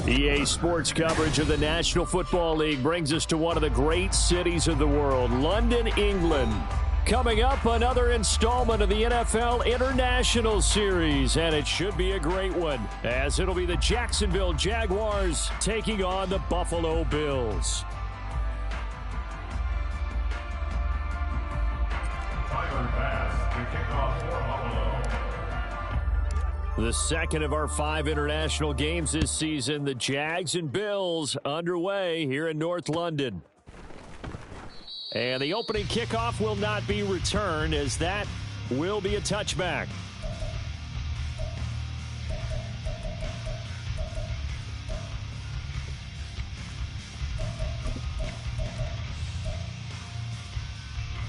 EA Sports coverage of the National Football League brings us to one of the great cities of the world, London, England. Coming up, another installment of the NFL International Series, and it should be a great one, as it'll be the Jacksonville Jaguars taking on the Buffalo Bills. The second of our 5 international games this season, the Jags and Bills underway here in North London. And the opening kickoff will not be returned, as that will be a touchback.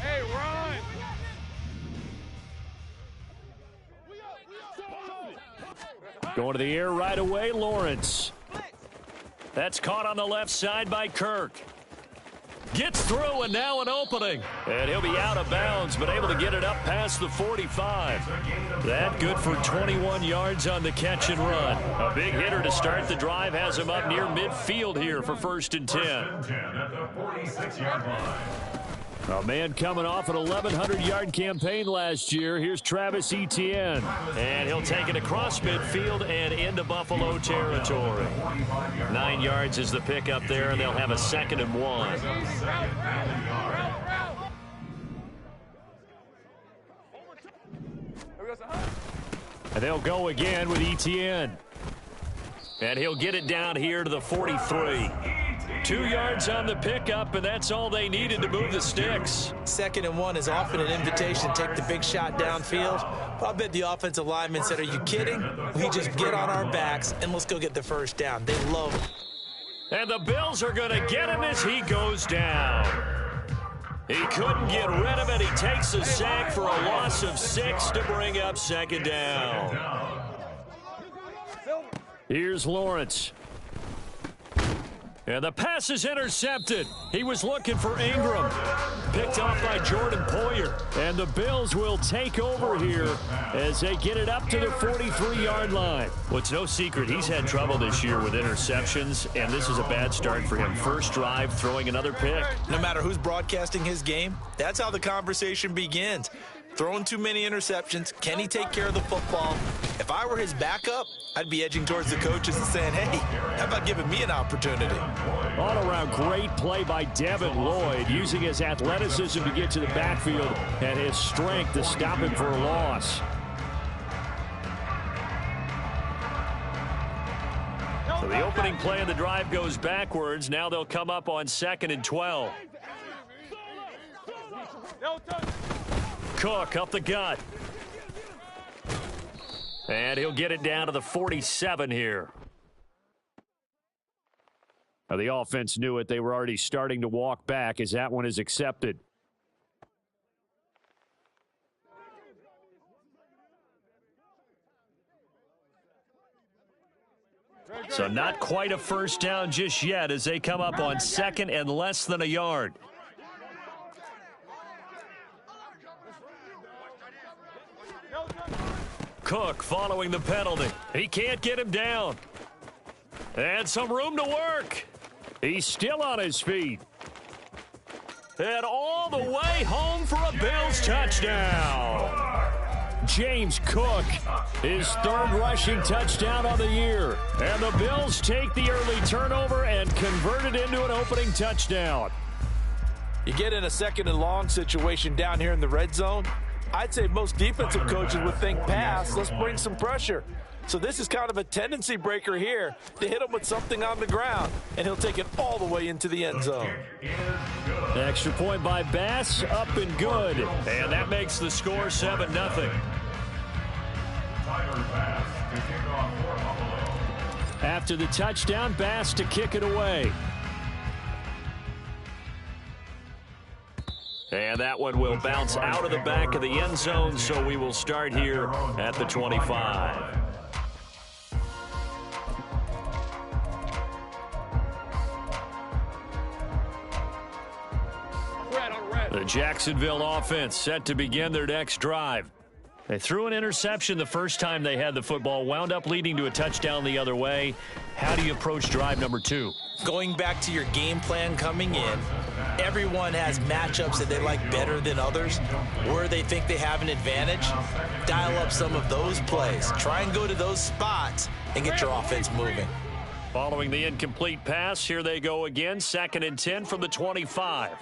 Hey, run! Going to the air right away, Lawrence. That's caught on the left side by Kirk. Gets through, and now an opening. And he'll be out of bounds, but able to get it up past the 45. That good for 21 yards on the catch and run. A big hitter to start the drive has him up near midfield here for 1st and 10. At the 46-yard line. A man coming off an 1,100-yard campaign last year. Here's Travis Etienne. And he'll take it across midfield and into Buffalo territory. 9 yards is the pickup there, and they'll have a 2nd and 1. And they'll go again with Etienne. And he'll get it down here to the 43. 2 yards on the pickup, and that's all they needed to move the sticks. 2nd and 1 is often an invitation to take the big shot downfield. But I bet the offensive lineman said, are you kidding? We just get on our backs, and let's go get the first down. They love it. And the Bills are going to get him as he goes down. He couldn't get rid of it. He takes a sack for a loss of 6 to bring up 2nd down. Here's Lawrence. And the pass is intercepted. He was looking for Ingram. Picked off by Jordan Poyer. And the Bills will take over here as they get it up to the 43-yard line. Well, it's no secret he's had trouble this year with interceptions, and this is a bad start for him. First drive, throwing another pick. No matter who's broadcasting his game, that's how the conversation begins. Throwing too many interceptions. Can he take care of the football? If I were his backup, I'd be edging towards the coaches and saying, hey, how about giving me an opportunity? All-around great play by Devin Lloyd, using his athleticism to get to the backfield and his strength to stop him for a loss. So the opening play of the drive goes backwards. Now they'll come up on 2nd and 12. Cook up the gut. And he'll get it down to the 47 here. Now the offense knew it. They were already starting to walk back as that one is accepted. So not quite a first down just yet as they come up on 2nd and less than a yard. Cook following the penalty. He can't get him down. And some room to work. He's still on his feet. And all the way home for a Bills touchdown. James Cook, his 3rd rushing touchdown on the year. And the Bills take the early turnover and convert it into an opening touchdown. You get in a 2nd and long situation down here in the red zone, I'd say most defensive coaches would think pass, let's bring some pressure. So this is kind of a tendency breaker here to hit him with something on the ground, and he'll take it all the way into the end zone. The extra point by Bass, up and good. And that makes the score 7-0. After the touchdown, Bass to kick it away. And that one will bounce out of the back of the end zone, so we will start here at the 25. The Jacksonville offense set to begin their next drive. They threw an interception the first time they had the football, wound up leading to a touchdown the other way. How do you approach drive number 2? Going back to your game plan coming in, everyone has matchups that they like better than others, where they think they have an advantage. Dial up some of those plays. Try and go to those spots and get your offense moving. Following the incomplete pass, here they go again. 2nd and 10 from the 25.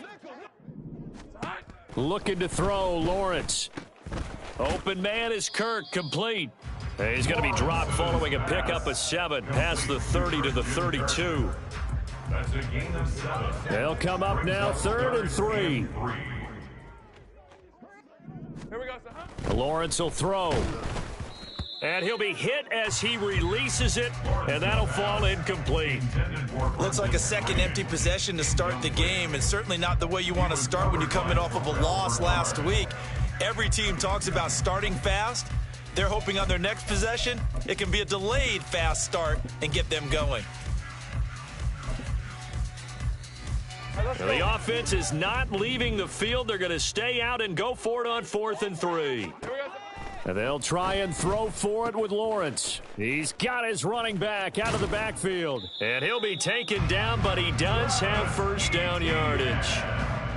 Looking to throw, Lawrence. Open man is Kirk, complete. He's going to be dropped following a pickup of 7 past the 30 to the 32. That's a gain of 7. They'll come up now, 3rd and 3. Here we go, son. Lawrence will throw. And he'll be hit as he releases it, and that'll fall incomplete. Looks like a second empty possession to start the game, and certainly not the way you want to start when you're coming off of a loss last week. Every team talks about starting fast. They're hoping on their next possession, it can be a delayed fast start and get them going. The offense is not leaving the field. They're going to stay out and go for it on 4th and 3. And they'll try and throw for it with Lawrence. He's got his running back out of the backfield. And he'll be taken down, but he does have first down yardage.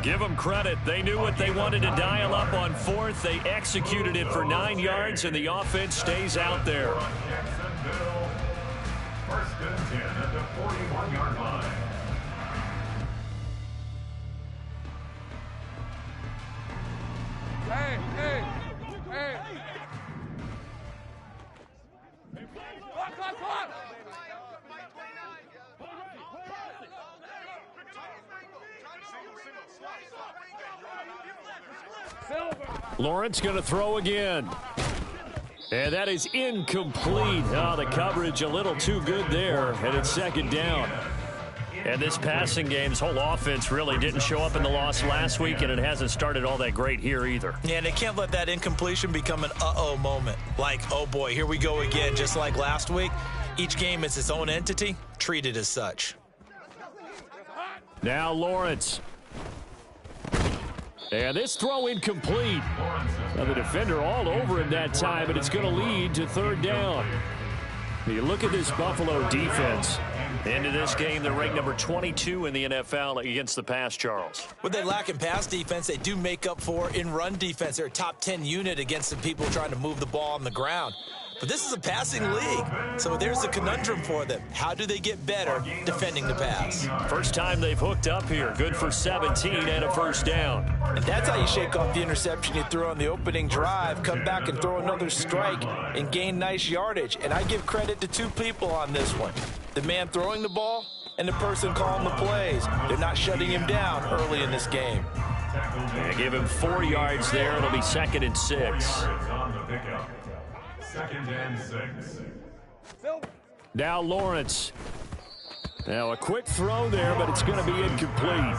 Give them credit. They knew what they wanted to dial up on 4th. They executed it for 9 yards, and the offense stays out there. First and 10 at the 41-yard line. Hey, hey, hey. Clock. Lawrence going to throw again. And that is incomplete. Oh, the coverage a little too good there, and it's 2nd down. And this passing game's whole offense really didn't show up in the loss last week, and it hasn't started all that great here either. Yeah, and they can't let that incompletion become an uh-oh moment. Like, oh boy, here we go again, just like last week. Each game is its own entity, treat it as such. Now Lawrence. And this throw incomplete. Now the defender all over him that time, and it's going to lead to 3rd down. You look at this Buffalo defense. Into this game, they're ranked number 22 in the NFL against the pass, Charles. What they lack in pass defense, they do make up for in run defense. They're a top 10 unit against the people trying to move the ball on the ground. But this is a passing league, so there's a conundrum for them. How do they get better defending the pass? First time they've hooked up here. Good for 17 and a first down. And that's how you shake off the interception you threw on the opening drive, come back and throw another strike and gain nice yardage. And I give credit to 2 people on this one. The man throwing the ball and the person calling the plays. They're not shutting him down early in this game. They give him 4 yards there. It'll be 2nd and 6. 2nd and 6. Now Lawrence. Now a quick throw there, but it's going to be incomplete.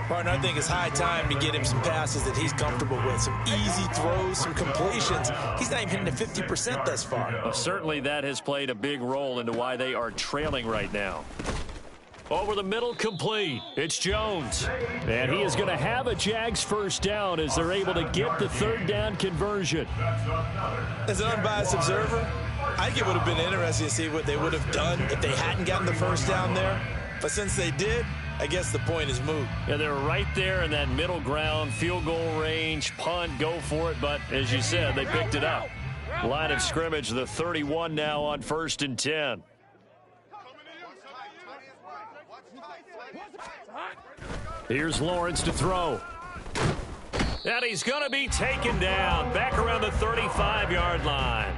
Partner, I think it's high time to get him some passes that he's comfortable with. Some easy throws, some completions. He's not even hitting the 50% thus far. Well, certainly that has played a big role into why they are trailing right now. Over the middle, complete. It's Jones. And he is going to have a Jags first down as they're able to get the 3rd down conversion. As an unbiased observer, I think it would have been interesting to see what they would have done if they hadn't gotten the first down there. But since they did, I guess the point is moot. Yeah, they're right there in that middle ground, field goal range, punt, go for it. But as you said, they picked it up. Line of scrimmage, the 31 now on 1st and 10. Here's Lawrence to throw. And he's going to be taken down back around the 35-yard line.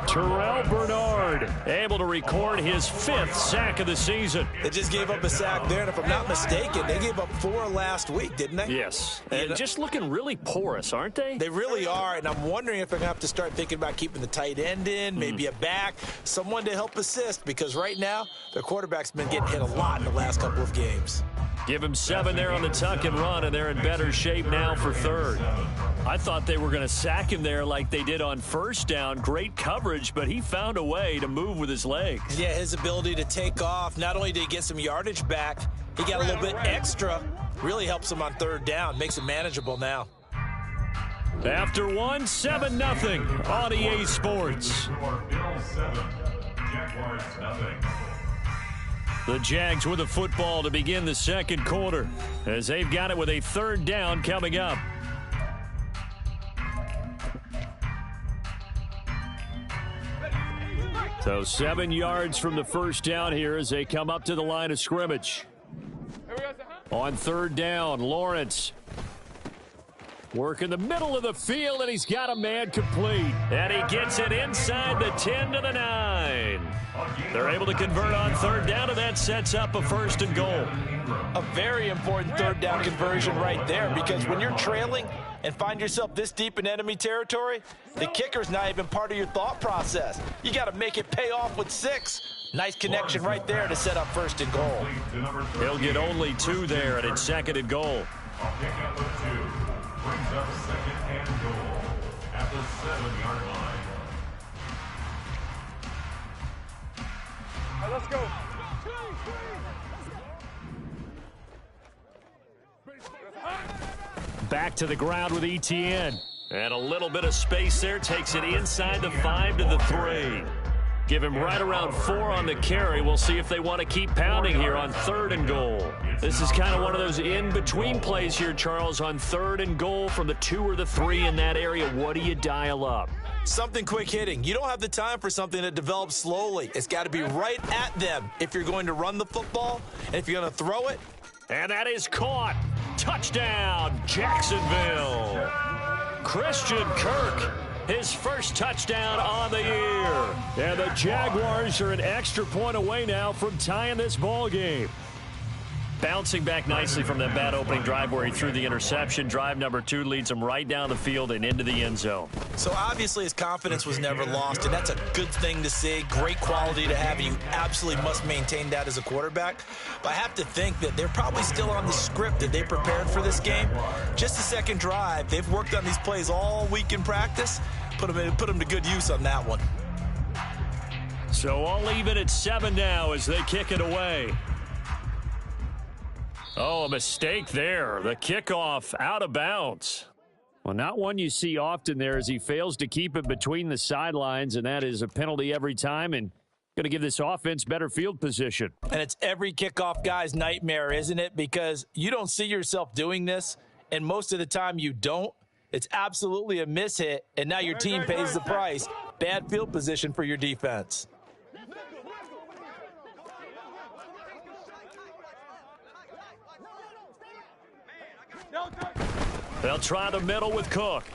Terrell Bernard able to record his 5th sack of the season. They just gave up a sack there, and if I'm not mistaken, they gave up 4 last week, didn't they? Yes. And just looking really porous, aren't they? They really are, and I'm wondering if they're going to have to start thinking about keeping the tight end in, maybe a back, someone to help assist, because right now their quarterback's been getting hit a lot in the last couple of games. Give him 7 there on the tuck and run, and they're in better shape now for third. I thought they were going to sack him there like they did on first down. Great coverage, but he found a way to move with his legs. Yeah, his ability to take off, not only did he get some yardage back, he got a little bit extra. Really helps him on third down, makes it manageable now. After 1, 7-0 on EA Sports. Bills 7, Jaguars nothing. The Jags with the football to begin the second quarter as they've got it with a third down coming up. So 7 yards from the first down here as they come up to the line of scrimmage. On third down, Lawrence work in the middle of the field, and he's got a man complete. And he gets it inside the 10 to the 9. They're able to convert on third down, and that sets up a 1st and goal. A very important third down conversion right there, because when you're trailing and find yourself this deep in enemy territory, the kicker's not even part of your thought process. You got to make it pay off with 6. Nice connection right there to set up 1st and goal. He'll get only 2 there, and it's 2nd and goal. A pickup of 2 brings up 2nd and goal at the 7-yard line. All right, let's go. Back to the ground with ETN. And a little bit of space there. Takes it inside the 5 to the 3. Give him right around 4 on the carry. We'll see if they want to keep pounding here on 3rd and goal. This is kind of one of those in-between plays here, Charles, on 3rd and goal from the 2 or the 3 in that area. What do you dial up? Something quick hitting. You don't have the time for something that develops slowly. It's got to be right at them if you're going to run the football, and if you're going to throw it. And that is caught. Touchdown, Jacksonville. Christian Kirk, his first touchdown on the year. And the Jaguars are an extra point away now from tying this ball game. Bouncing back nicely from that bad opening drive where he threw the interception. Drive number 2 leads him right down the field and into the end zone. So obviously his confidence was never lost, and that's a good thing to see. Great quality to have. You absolutely must maintain that as a quarterback. But I have to think that they're probably still on the script that they prepared for this game. Just a second drive. They've worked on these plays all week in practice. Put them to good use on that one. So all even at 7 now as they kick it away. Oh, a mistake there. The kickoff out of bounds. Well, not one you see often there as he fails to keep it between the sidelines, and that is a penalty every time and going to give this offense better field position. And it's every kickoff guy's nightmare, isn't it? Because you don't see yourself doing this, and most of the time you don't. It's absolutely a mishit, and now your team pays the price. Bad field position for your defense. They'll try the middle with Cook.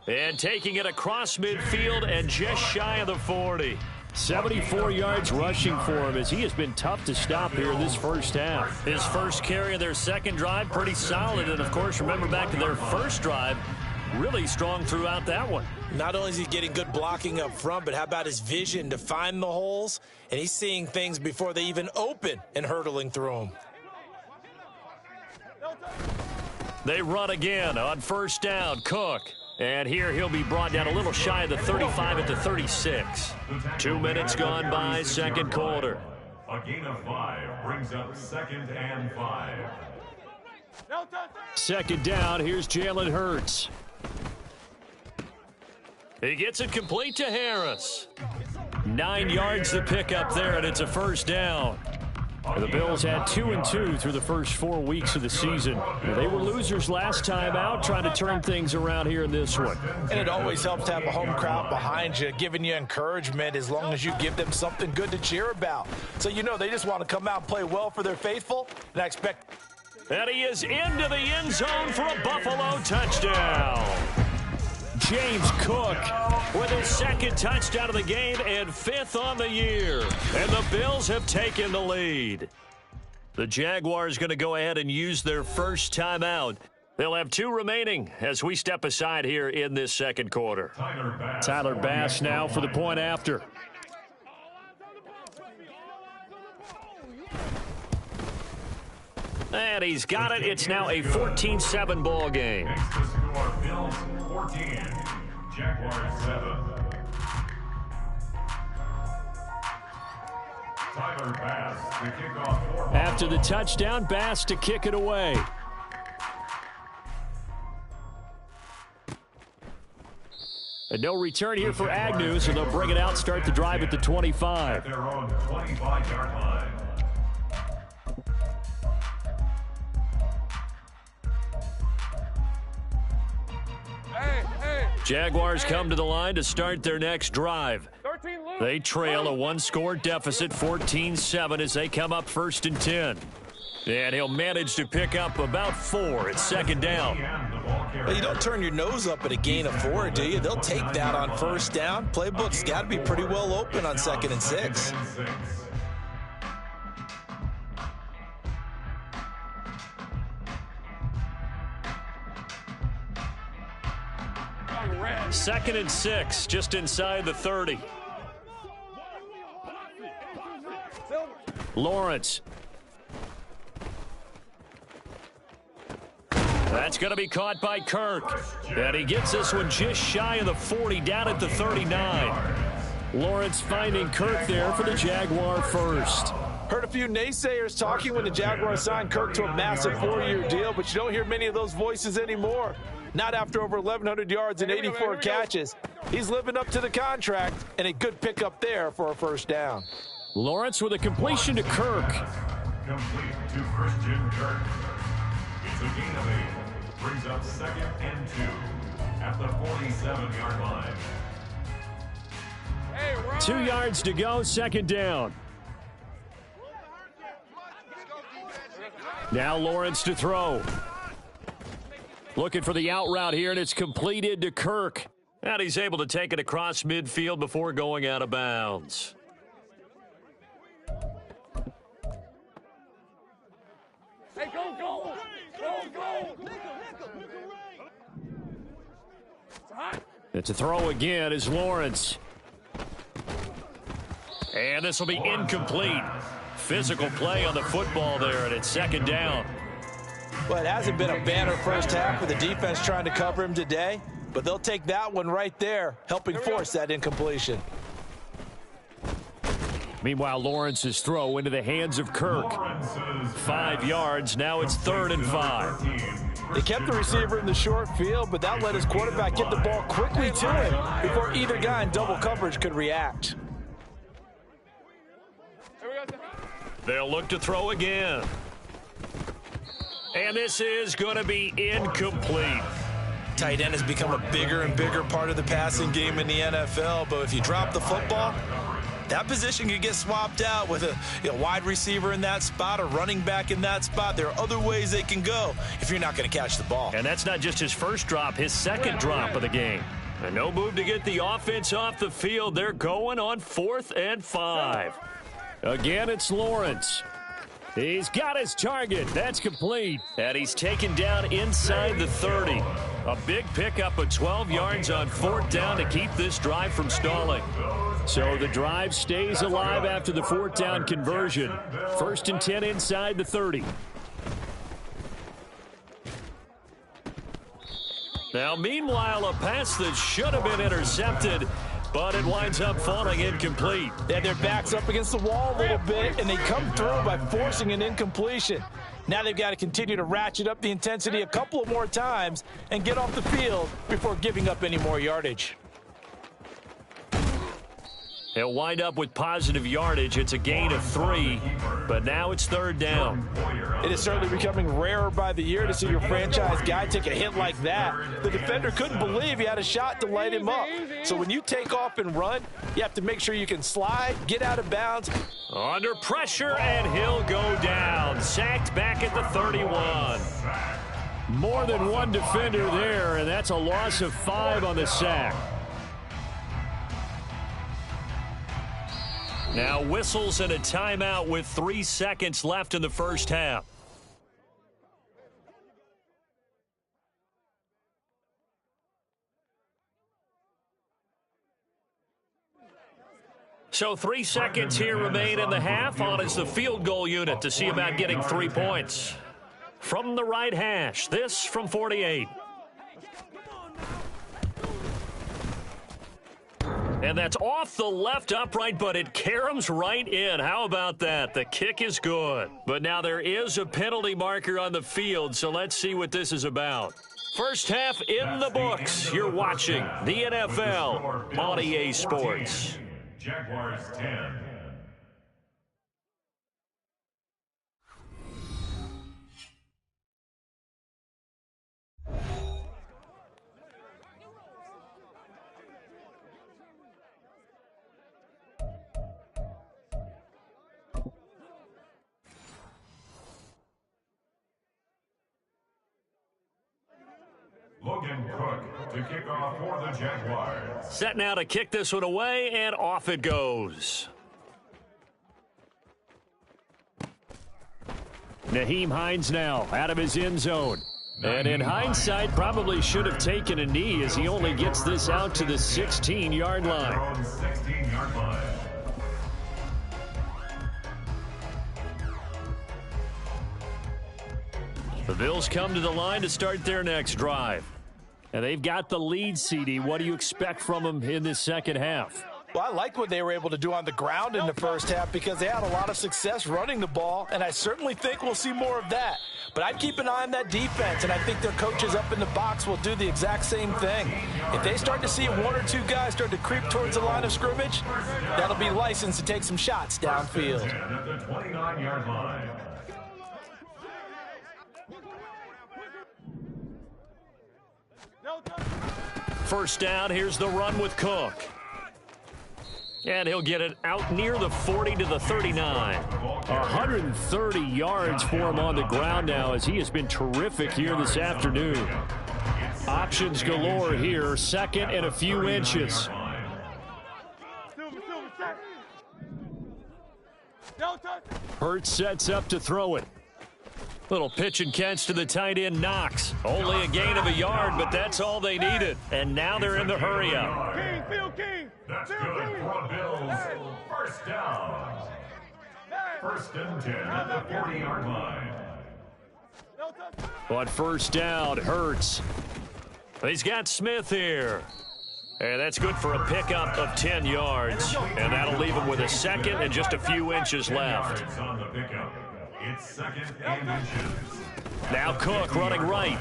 And taking it across midfield and just shy of the 40. 74 yards rushing for him as he has been tough to stop here in this first half. His first carry of their second drive, pretty solid. And, of course, remember back to their first drive, really strong throughout that one. Not only is he getting good blocking up front, but how about his vision to find the holes? And he's seeing things before they even open and hurtling through them. They run again on first down. Cook. And here he'll be brought down a little shy of the 35 at the 36. 2 minutes gone by, second quarter. A gain of 5 brings up 2nd and 5. Second down, here's Jalen Hurts. He gets it complete to Harris. 9 yards to pick up there, and it's a first down. The Bills had 2-2 through the first 4 weeks of the season. They were losers last time out, trying to turn things around here in this one. And it always helps to have a home crowd behind you, giving you encouragement as long as you give them something good to cheer about. So you know they just want to come out and play well for their faithful, and I expect... And he is into the end zone for a Buffalo touchdown. James Cook with his second touchdown of the game and 5th on the year. And the Bills have taken the lead. The Jaguars going to go ahead and use their first timeout. They'll have 2 remaining as we step aside here in this second quarter. Tyler Bass now for the point after. And he's got it. It's now a 14-7 ball game. Next to score, Bills 14, Jaguars 7. Tyler Bass to kick off for After the touchdown, Bass to kick it away. And no return here for Agnew, so they'll bring it out, start the drive at the 25. at their own 25-yard line. Hey. Jaguars come to the line to start their next drive. 13 loose. They trail a one-score deficit, 14-7, as they come up 1st and 10. And he'll manage to pick up about 4 at 2nd down. Well, you don't turn your nose up at a gain of 4, do you? They'll take that on 1st down. Playbook's got to be pretty well open on 2nd and 6. Red. 2nd and 6, just inside the 30. Lawrence. That's going to be caught by Kirk. And he gets this one just shy of the 40, down at the 39. Lawrence finding Kirk there for the Jaguar first. Heard a few naysayers talking when the Jaguars signed Kirk to a massive 4-year deal, but you don't hear many of those voices anymore. Not after over 1,100 yards and 84 catches. He's living up to the contract, and a good pickup there for a 1st down. Lawrence with a completion to Kirk. Complete to Christian Kirk. It's a gain of 8. Brings up 2nd and 2 at the 47-yard line. Hey, Ryan. 2 yards to go, 2nd down. Now Lawrence to throw. Looking for the out route here, and it's completed to Kirk. And he's able to take it across midfield before going out of bounds. Hey, go. It's hot. It's a throw again is Lawrence. And this will be incomplete. Physical play on the football there, and it's 2nd down. Well, it hasn't been a banner 1st half with the defense trying to cover him today, but they'll take that one right there, helping force that incompletion. Meanwhile, Lawrence's throw into the hands of Kirk. 5 yards. Now it's 3rd and 5. They kept the receiver in the short field, but that let his quarterback get the ball quickly to him before either guy in double coverage could react. They'll look to throw again. And this is going to be incomplete. Tight end has become a bigger and bigger part of the passing game in the NFL, but if you drop the football, that position could get swapped out with a wide receiver in that spot, a running back in that spot. There are other ways they can go if you're not going to catch the ball. And that's not just his first drop, his 2nd drop of the game. And no move to get the offense off the field. They're going on 4th and 5. Again, it's Lawrence. He's got his target. That's complete. And he's taken down inside the 30. A big pickup of 12 yards on 4th down to keep this drive from stalling. So the drive stays alive after the 4th down conversion. 1st and 10 inside the 30. Now, meanwhile, a pass that should have been intercepted, but it winds up falling incomplete. They had their backs up against the wall a little bit, and they come through by forcing an incompletion. Now they've got to continue to ratchet up the intensity a couple of more times and get off the field before giving up any more yardage. He'll wind up with positive yardage. It's a gain of 3, but now it's 3rd down. It is certainly becoming rarer by the year to see your franchise guy take a hit like that. The defender couldn't believe he had a shot to light him up. So when you take off and run, you have to make sure you can slide, get out of bounds. Under pressure, and he'll go down. Sacked back at the 31. More than one defender there, and that's a loss of 5 on the sack. Now whistles and a timeout with 3 seconds left in the 1st half. So 3 seconds here remain in the half. On is the field goal unit to see about getting 3 points. from the right hash. This from 48. And that's off the left upright, but it caroms right in. How about that? The kick is good. But now there is a penalty marker on the field, so let's see what this is about. First half in the books. You're watching the NFL on EA Sports. Jaguars 10. Logan Cook to kick off for the Jaguars. Set now to kick this one away, and off it goes. Nyheim Hines now out of his end zone. And in hindsight, probably should have taken a knee as he only gets this out to the 16-yard line. 16-yard line. The Bills come to the line to start their next drive. And they've got the lead, CD. What do you expect from them in this second half? Well, I like what they were able to do on the ground in the first half because they had a lot of success running the ball, and I certainly think we'll see more of that. But I'd keep an eye on that defense, and I think their coaches up in the box will do the exact same thing. If they start to see one or two guys start to creep towards the line of scrimmage, that'll be licensed to take some shots downfield. At the 29-yard line. First down, here's the run with Cook. And he'll get it out near the 40 to the 39. 130 yards for him on the ground now as he has been terrific here this afternoon. Options galore here, second and a few inches. Hurts sets up to throw it. Little pitch and catch to the tight end, Knox. Only a gain of a yard, but that's all they needed. And now they're in the hurry-up. That's good for the Bills. First down. First and 10 at the 40-yard line. On first down, Hurts. He's got Smith here. And that's good for a pickup of 10 yards. And that'll leave him with a second and just a few inches left. On the pickup. It's second and inches. Now Cook running right.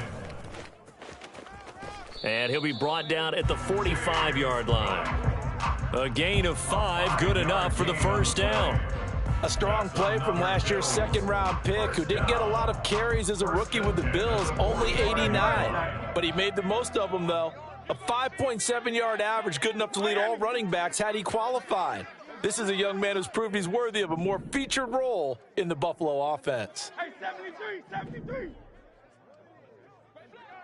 And he'll be brought down at the 45-yard line. A gain of 5, good enough for the first down. A strong play from last year's second-round pick who didn't get a lot of carries as a rookie with the Bills, only 89. But he made the most of them, though. A 5.7-yard average, good enough to lead all running backs had he qualified. This is a young man who's proved he's worthy of a more featured role in the Buffalo offense. Hey, 73.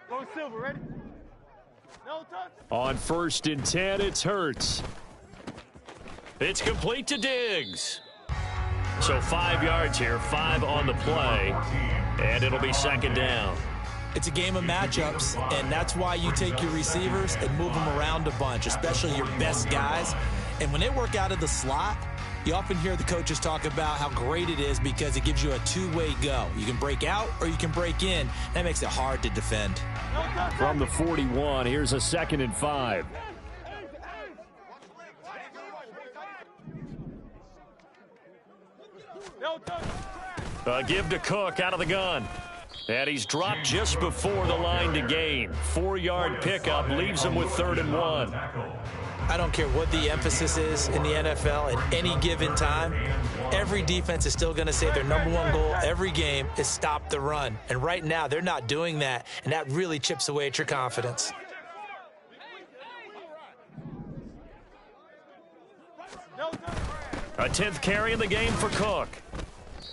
Go Silver, ready? No touch. On first and 10, it's Hurts. It's complete to Diggs. So 5 yards here, 5 on the play, and it'll be second down. It's a game of matchups, and that's why you take your receivers and move them around a bunch, especially your best guys. And when they work out of the slot, you often hear the coaches talk about how great it is because it gives you a two-way go. You can break out or you can break in. That makes it hard to defend. From the 41, here's a second and 5. Give to Cook out of the gun. And he's dropped just before the line to gain. 4-yard pickup leaves him with 3rd and 1. I don't care what the emphasis is in the NFL at any given time. Every defense is still going to say their number one goal every game is stop the run. And right now, they're not doing that, and that really chips away at your confidence. A 10th carry in the game for Cook.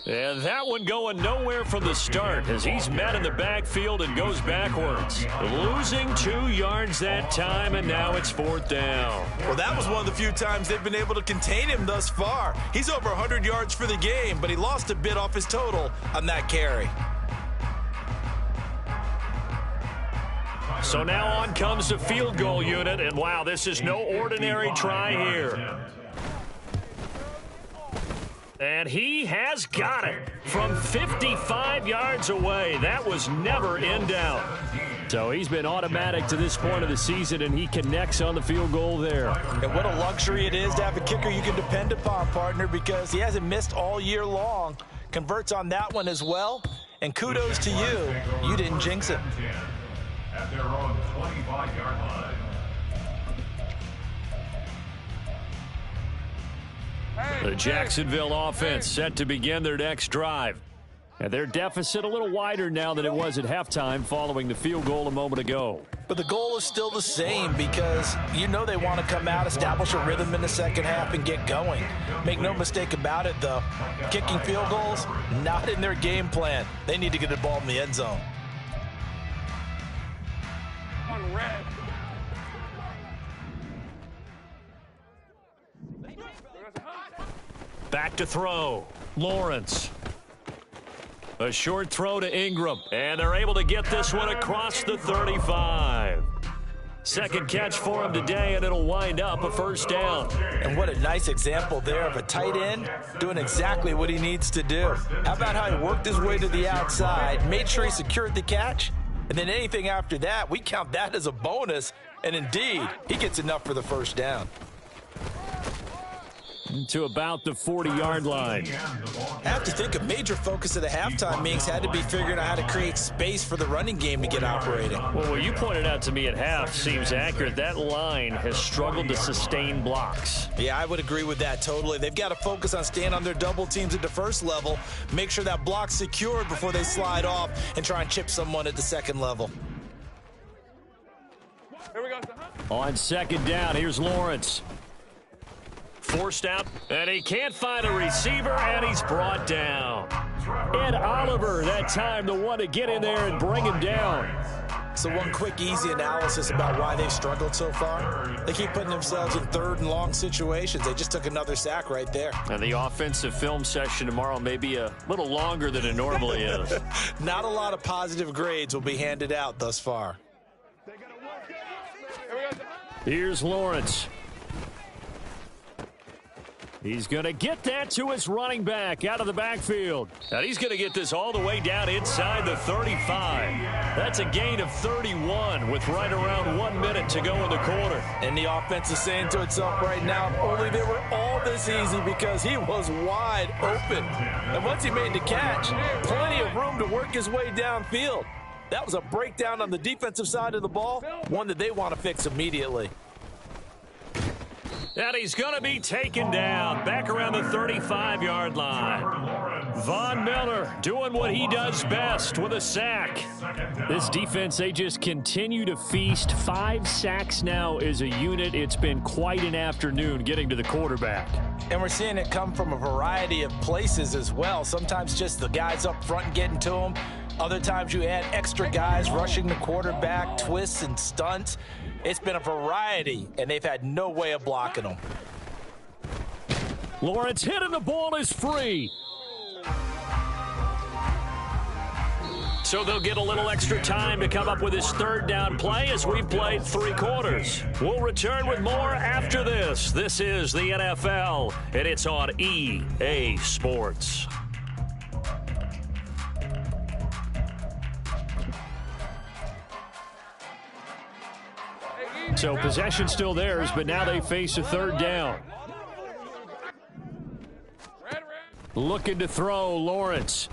And that one going nowhere from the start as he's met in the backfield and goes backwards. Losing 2 yards that time, and now it's 4th down. Well, that was one of the few times they've been able to contain him thus far. He's over 100 yards for the game, but he lost a bit off his total on that carry. So now on comes the field goal unit, and wow, this is no ordinary try here. And he has got it from 55 yards away. That was never in doubt. So he's been automatic to this point of the season, and he connects on the field goal there. And what a luxury it is to have a kicker you can depend upon, partner, because he hasn't missed all year long. Converts on that one as well. And kudos to you. You didn't jinx it. At their own 25-yard line. The Jacksonville offense set to begin their next drive. And their deficit a little wider now than it was at halftime following the field goal a moment ago. But the goal is still the same because you know they want to come out, establish a rhythm in the second half, and get going. Make no mistake about it, though. Kicking field goals, not in their game plan. They need to get the ball in the end zone. On red. Back to throw. Lawrence. A short throw to Ingram. And they're able to get this one across the 35. Second catch for him today, and it'll wind up a first down. And what a nice example there of a tight end doing exactly what he needs to do. How about how he worked his way to the outside, made sure he secured the catch, and then anything after that, we count that as a bonus. And indeed, he gets enough for the first down. To about the 40-yard line. I have to think a major focus of the halftime meetings had to be figuring out how to create space for the running game to get operating. Well, what you pointed out to me at half seems accurate. That line has struggled to sustain blocks. Yeah, I would agree with that totally. They've got to focus on staying on their double teams at the first level, make sure that block's secured before they slide off and try and chip someone at the second level. Here we go. On second down, here's Lawrence. Forced out, and he can't find a receiver, and he's brought down. Ed Oliver, that time, the one to get in there and bring him down. So one quick, easy analysis about why they've struggled so far. They keep putting themselves in third and long situations. They just took another sack right there. And the offensive film session tomorrow may be a little longer than it normally is. Not a lot of positive grades will be handed out thus far. Here's Lawrence. He's going to get that to his running back out of the backfield. And he's going to get this all the way down inside the 35. That's a gain of 31 with right around 1 minute to go in the quarter. And the offense is saying to itself right now, if only they were all this easy, because he was wide open. And once he made the catch, plenty of room to work his way downfield. That was a breakdown on the defensive side of the ball, one that they want to fix immediately. And he's going to be taken down back around the 35-yard line. Von Miller doing what he does best with a sack. This defense, they just continue to feast. 5 sacks now as a unit. It's been quite an afternoon getting to the quarterback. And we're seeing it come from a variety of places as well. Sometimes just the guys up front getting to him. Other times you add extra guys rushing the quarterback, twists and stunts. It's been a variety, and they've had no way of blocking them. Lawrence hit and the ball is free. So they'll get a little extra time to come up with his third down play as we've played 3 quarters. We'll return with more after this. This is the NFL, and it's on EA Sports. So possession still theirs, but now they face a third down. Looking to throw, Lawrence.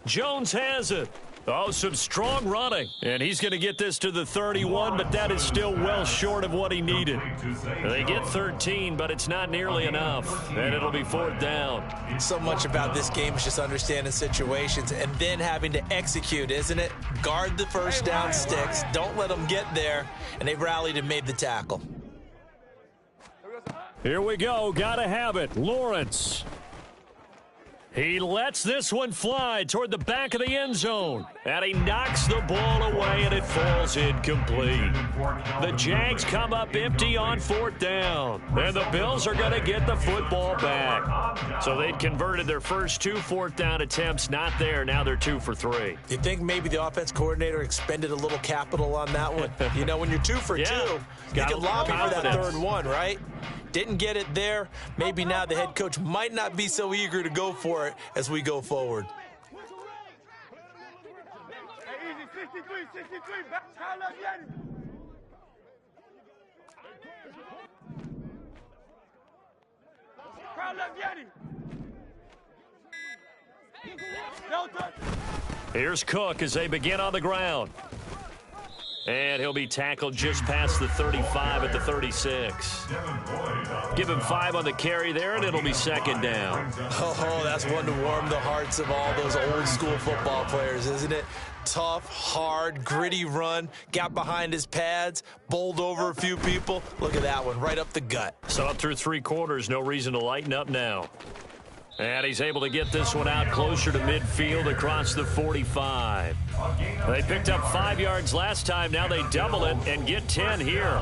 Jones has it. Oh, some strong running. And he's going to get this to the 31, but that is still well short of what he needed. They get 13, but it's not nearly enough. And it'll be 4th down. So much about this game is just understanding situations and then having to execute, isn't it? Guard the first down sticks. Don't let them get there. And they've rallied and made the tackle. Here we go. Gotta have it. Lawrence. He lets this one fly toward the back of the end zone. And he knocks the ball away, and it falls incomplete. The Jags come up empty on 4th down. And the Bills are going to get the football back. So they'd converted their first 2 4th down attempts. Not there. Now they're 2 for 3. You think maybe the offense coordinator expended a little capital on that one? You know, when you're 2 for 2, you can lobby for that third one, right? Didn't get it there. Maybe now the head coach might not be so eager to go for it as we go forward. Hey, easy, 63, back, crowd left, Yanni. Crowd left, Yanni. No touch. Here's Cook as they begin on the ground. And he'll be tackled just past the 35 at the 36. Give him 5 on the carry there, and it'll be second down. Oh, that's one to warm the hearts of all those old school football players, isn't it? Tough, hard, gritty run, got behind his pads, bowled over a few people. Look at that one, right up the gut. So up through 3 quarters, no reason to lighten up now. And he's able to get this one out closer to midfield across the 45. They picked up 5 yards last time. Now they double it and get 10 here.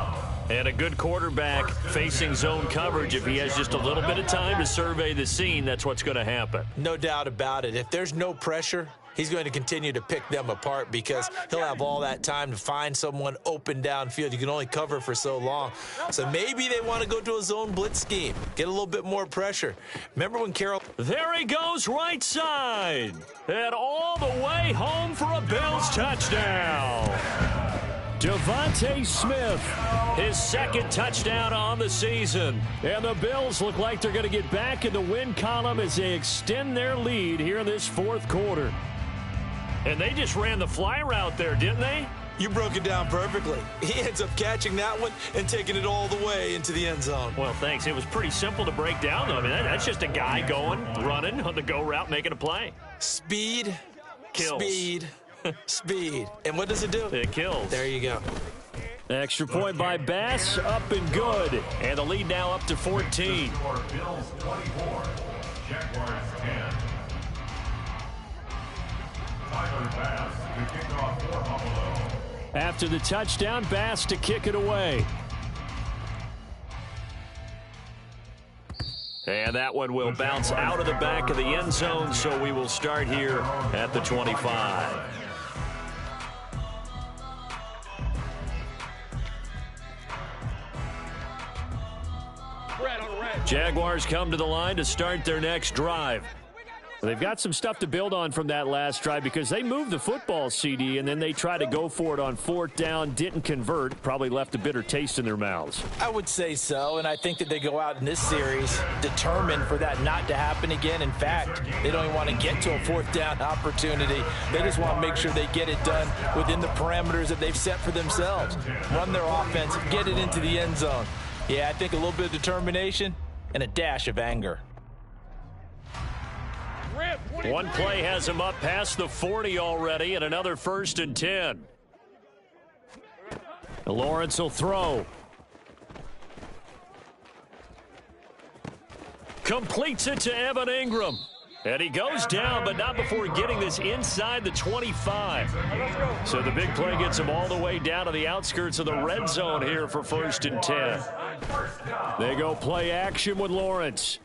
And a good quarterback facing zone coverage. If he has just a little bit of time to survey the scene, that's what's going to happen. No doubt about it. If there's no pressure, he's going to continue to pick them apart because he'll have all that time to find someone open downfield. You can only cover for so long. So maybe they want to go to a zone blitz scheme, get a little bit more pressure. Remember when Carroll... There he goes right side. And all the way home for a Bills touchdown. Devontae Smith, his second touchdown on the season. And the Bills look like they're going to get back in the win column as they extend their lead here in this fourth quarter. And they just ran the fly route there, didn't they? You broke it down perfectly. He ends up catching that one and taking it all the way into the end zone. Well, thanks. It was pretty simple to break down, though. I mean, that's just a guy going, running on the go route, making a play. Speed, Kills. Speed, speed. And what does it do? It kills. There you go. Extra point by Bass, up and good. And the lead now up to 14. Bills 24, Jaguars 10. Tyler Bass to kick off for Buffalo. After the touchdown, Bass to kick it away. And that one will bounce out of the back of the end zone, so we will start here at the 25. Jaguars come to the line to start their next drive. They've got some stuff to build on from that last drive because they moved the football, CD, and then they tried to go for it on 4th down, didn't convert, probably left a bitter taste in their mouths. I would say so, and I think that they go out in this series determined for that not to happen again. In fact, they don't even want to get to a 4th down opportunity. They just want to make sure they get it done within the parameters that they've set for themselves. Run their offense, get it into the end zone. Yeah, I think a little bit of determination and a dash of anger. One play has him up past the 40 already, and another 1st and 10. Lawrence will throw. Completes it to Evan Ingram. And he goes down, but not before getting this inside the 25. So the big play gets him all the way down to the outskirts of the red zone here for 1st and 10. They go play action with Lawrence.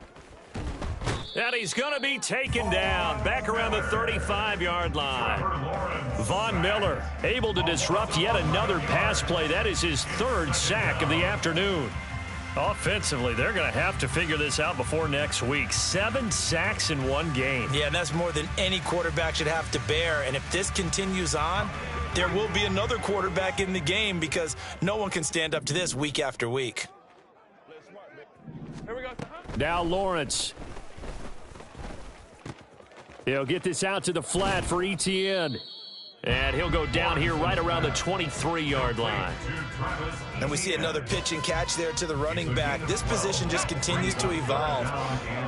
And he's going to be taken down back around the 35-yard line. Von Miller able to disrupt yet another pass play. That is his 3rd sack of the afternoon. Offensively, they're going to have to figure this out before next week. 7 sacks in one game. Yeah, and that's more than any quarterback should have to bear. And if this continues on, there will be another quarterback in the game because no one can stand up to this week after week. Here we go. Now Lawrence. He'll get this out to the flat for Etienne. And he'll go down here right around the 23-yard line. And we see another pitch and catch there to the running back. This position just continues to evolve.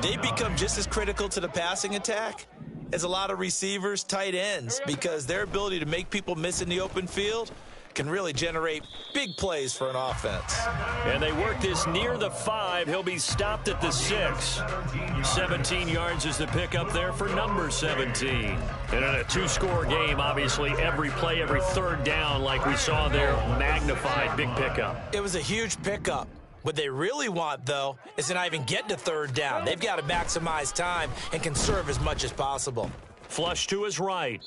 They become just as critical to the passing attack as a lot of receivers, tight ends, because their ability to make people miss in the open field can really generate big plays for an offense. And they work this near the 5. He'll be stopped at the 6. 17 yards is the pickup there for number 17. And in a 2-score game, obviously, every play, every 3rd down, like we saw there, magnified, big pickup. It was a huge pickup. What they really want, though, is to not even get to 3rd down. They've got to maximize time and conserve as much as possible. Flush to his right.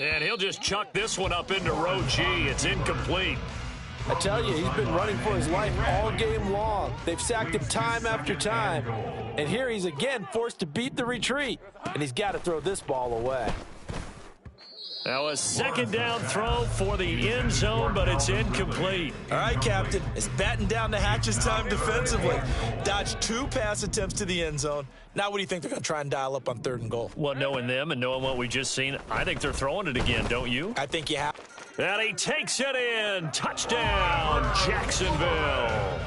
And he'll just chuck this one up into row G. It's incomplete. I tell you, he's been running for his life all game long. They've sacked him time after time. And here he's again forced to beat the retreat. And he's got to throw this ball away. Now a second down throw for the end zone, but it's incomplete. All right, Captain, it's batten down the hatches time defensively. Dodged 2 pass attempts to the end zone. Now what do you think they're going to try and dial up on 3rd and goal? Well, knowing them and knowing what we just seen, I think they're throwing it again, don't you? I think you have. And he takes it in. Touchdown, Jacksonville.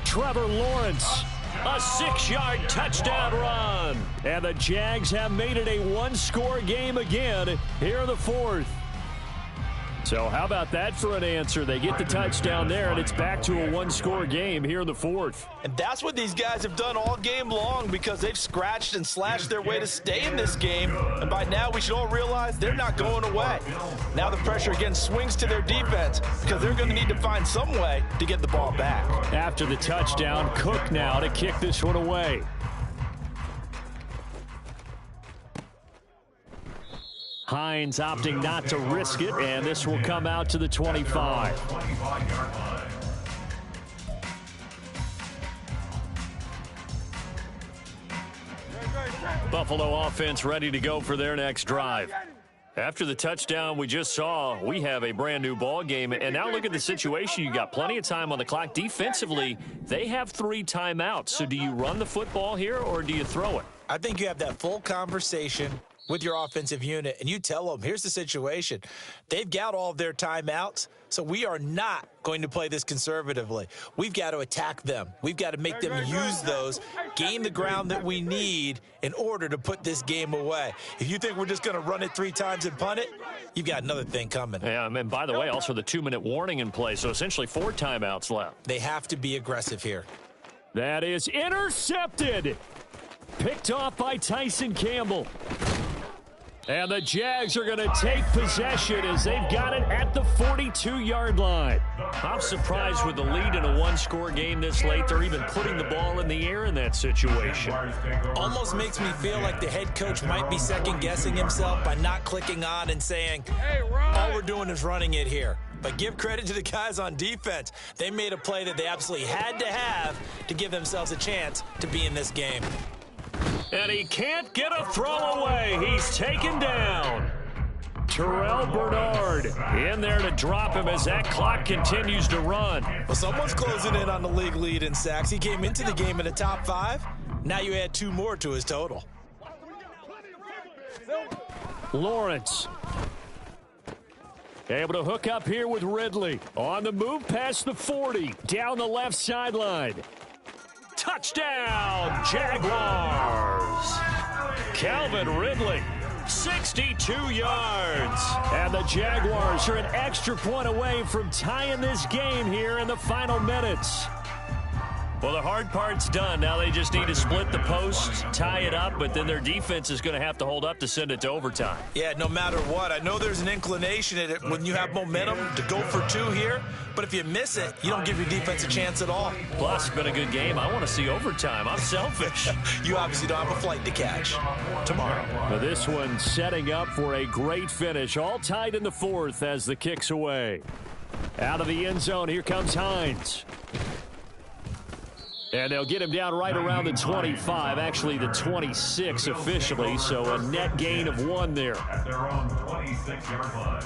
Trevor Lawrence, a 6-yard touchdown run. And the Jags have made it a 1-score game again here in the 4th. So how about that for an answer? They get the touchdown there, and it's back to a 1-score game here in the 4th. And that's what these guys have done all game long because they've scratched and slashed their way to stay in this game. And by now, we should all realize they're not going away. Now the pressure again swings to their defense because they're going to need to find some way to get the ball back. After the touchdown, Cook now to kick this one away. Hines opting not to risk it, and this will come out to the 25. Buffalo offense ready to go for their next drive. After the touchdown we just saw, we have a brand new ball game. And now look at the situation. You got plenty of time on the clock. Defensively, they have 3 timeouts. So do you run the football here or do you throw it? I think you have that full conversation with your offensive unit, and you tell them, here's the situation. They've got all of their timeouts, so we are not going to play this conservatively. We've got to attack them. We've got to make them use those, gain the ground that we need in order to put this game away. If you think we're just going to run it 3 times and punt it, you've got another thing coming. Yeah, and by the way, also the 2-minute warning in play, so essentially 4 timeouts left. They have to be aggressive here. That is intercepted. Picked off by Tyson Campbell. And the Jags are going to take possession as they've got it at the 42-yard line. I'm surprised with the lead in a 1-score game this late. They're even putting the ball in the air in that situation. Almost makes me feel like the head coach might be second-guessing himself by not clicking on and saying, all we're doing is running it here. But give credit to the guys on defense. They made a play that they absolutely had to have to give themselves a chance to be in this game. And he can't get a throw away. He's taken down. Terrell Bernard in there to drop him as that clock continues to run. Well, someone's closing in on the league lead in sacks. He came into the game in the top 5. Now you add 2 more to his total. Lawrence able to hook up here with Ridley. On the move past the 40. Down the left sideline. Touchdown, Jaguars. Calvin Ridley, 62 yards. And the Jaguars are an extra point away from tying this game here in the final minutes. Well, the hard part's done. Now they just need to split the post, tie it up, but then their defense is going to have to hold up to send it to overtime. Yeah, no matter what. I know there's an inclination in it when you have momentum to go for 2 here, but if you miss it, you don't give your defense a chance at all. Plus, it's been a good game. I want to see overtime. I'm selfish. You obviously don't have a flight to catch. Tomorrow. Now this one setting up for a great finish. All tied in the 4th as the kick's away. Out of the end zone, here comes Hines. And they'll get him down right around the 25, actually the 26 officially, so a net gain of 1 there. At their own 26-yard line.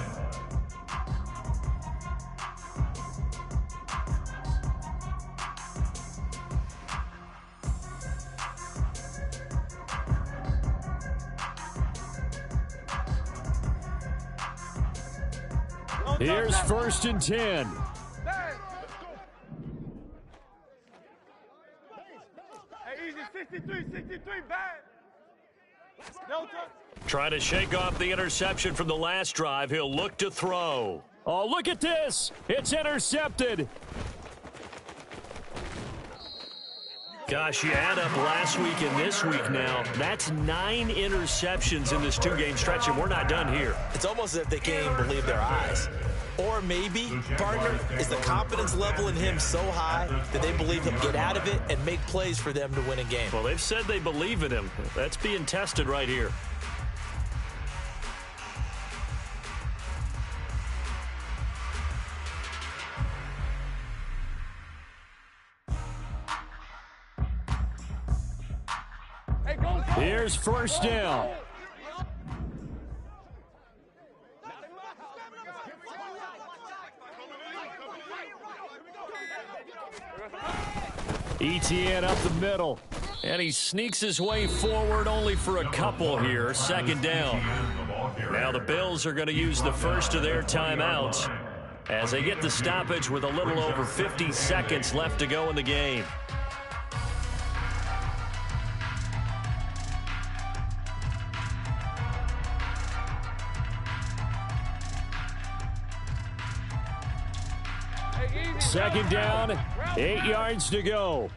Here's 1st and 10. Hey, easy, 63, bad. No touch. Trying to shake off the interception from the last drive. He'll look to throw. Oh, look at this. It's intercepted. Gosh, you add up last week and this week now. That's 9 interceptions in this 2-game stretch, and we're not done here. It's almost as if they can't even believe their eyes. Or maybe, partner, is the confidence level in him so high that they believe he'll get out of it and make plays for them to win a game. Well, they've said they believe in him. That's being tested right here. Here's first down. Etienne up the middle. And he sneaks his way forward only for a couple here. Second down. Now the Bills are going to use the first of their timeouts as they get the stoppage with a little over 50 seconds left to go in the game. Second down, 8 yards to go.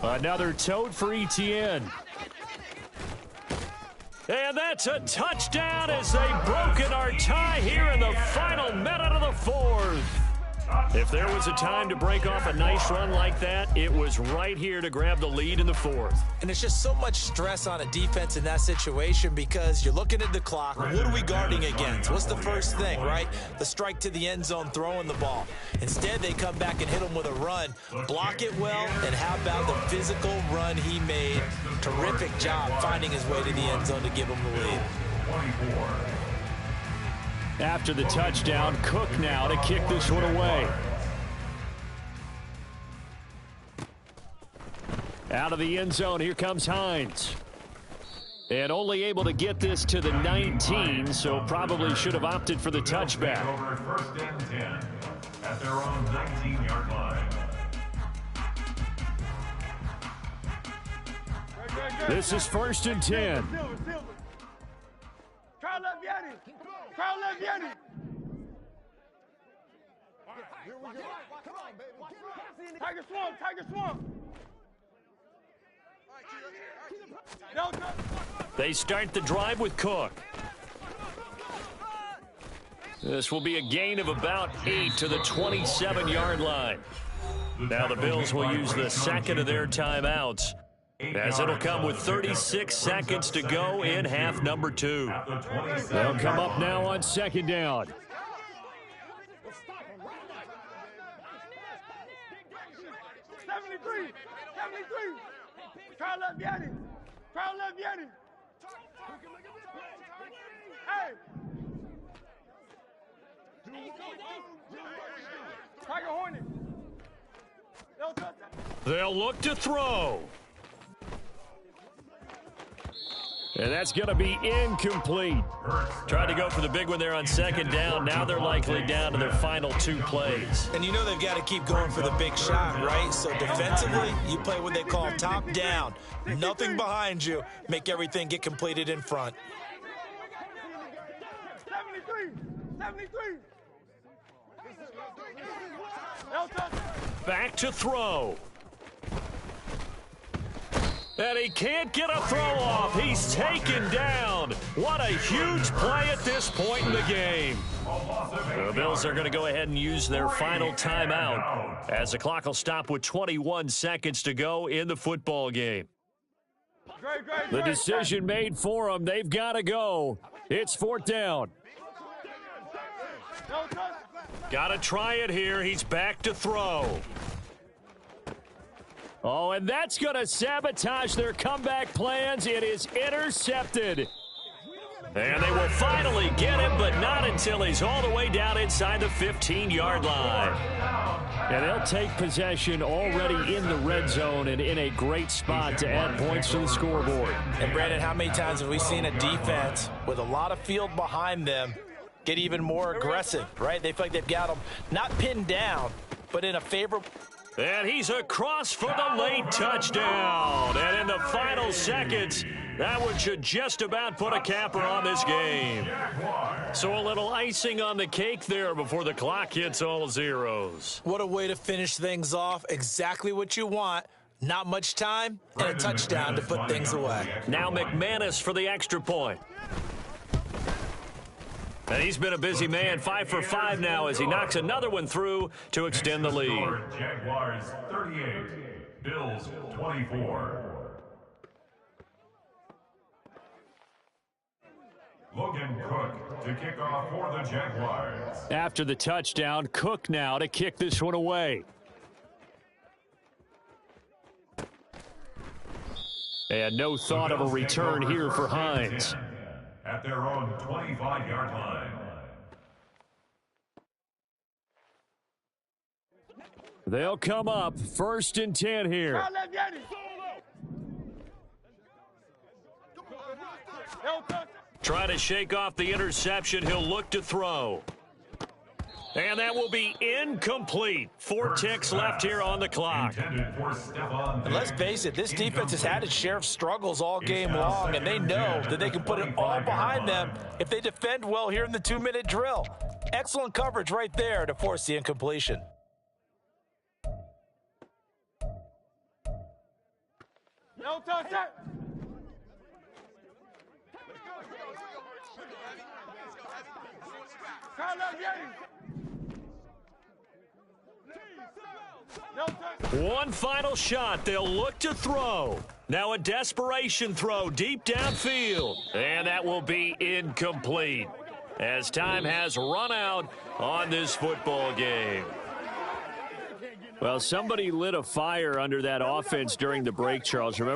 Another tote for Etienne. And that's a touchdown as they've broken our tie here in the final minute of the fourth. If there was a time to break off a nice run like that, it was right here to grab the lead in the fourth. And it's just so much stress on a defense in that situation because you're looking at the clock. What are we guarding against? What's the first thing, right? The strike to the end zone, throwing the ball. Instead, they come back and hit him with a run. Block it well, and how about the physical run he made? Terrific job finding his way to the end zone to give him the lead. 24. After the touchdown, Cook now to kick this one away. Out of the end zone, here comes Hines. And only able to get this to the 19, so probably should have opted for the touchback. Over first and 10 at their own 19-yard line. This is first and 10. Try left Yanni. Try left Yanni. Tiger Swamp. Tiger Swamp. They start the drive with Cook. This will be a gain of about 8 to the 27-yard line. Now the Bills will use the second of their timeouts, as it'll come with 36 seconds to go in half number 2. They'll come up now on second down. Try left Yanni. Try left Yanni. Hey. Tiger Hornet. They'll look to throw. And that's going to be incomplete. Tried to go for the big one there on second down. Now they're likely down to their final 2 plays. And you know they've got to keep going for the big shot, right? So defensively, you play what they call top down. Nothing behind you. Make everything get completed in front. 73. Back to throw. And he can't get a throw off. He's taken down. What a huge play at this point in the game. The Bills are going to go ahead and use their final timeout as the clock will stop with 21 seconds to go in the football game. The decision made for them. They've got to go. It's fourth down. Got to try it here. He's back to throw. Oh, and that's going to sabotage their comeback plans. It is intercepted. And they will finally get him, but not until he's all the way down inside the 15-yard line. And they'll take possession already in the red zone and in a great spot to add points to the scoreboard. And, Brandon, how many times have we seen a defense with a lot of field behind them get even more aggressive, right? They feel like they've got them not pinned down, but in a favorable... And he's across for the late touchdown. And in the final seconds, that one should just about put a capper on this game. So a little icing on the cake there before the clock hits all zeros. What a way to finish things off. Exactly what you want. Not much time and a touchdown to put things away. Now McManus for the extra point. And he's been a busy man, 5 for 5 now as he knocks another one through to extend the lead. Jaguars 38, Bills 24. Brooklyn Cook to kick off for the Jaguars. After the touchdown, Cook now to kick this one away. And no thought of a return here for Hines. At their own 25-yard line. They'll come up 1st and 10 here. Try to shake off the interception. He'll look to throw. And that will be incomplete. 4 ticks left here on the clock. And let's face it, this defense has had its share of struggles all game long, and they know that they can put it all behind them if they defend well here in the 2-minute drill. Excellent coverage right there to force the incompletion. No touch that. One final shot. They'll look to throw. Now a desperation throw deep downfield. And that will be incomplete as time has run out on this football game. Well, somebody lit a fire under that offense during the break, Charles. Remember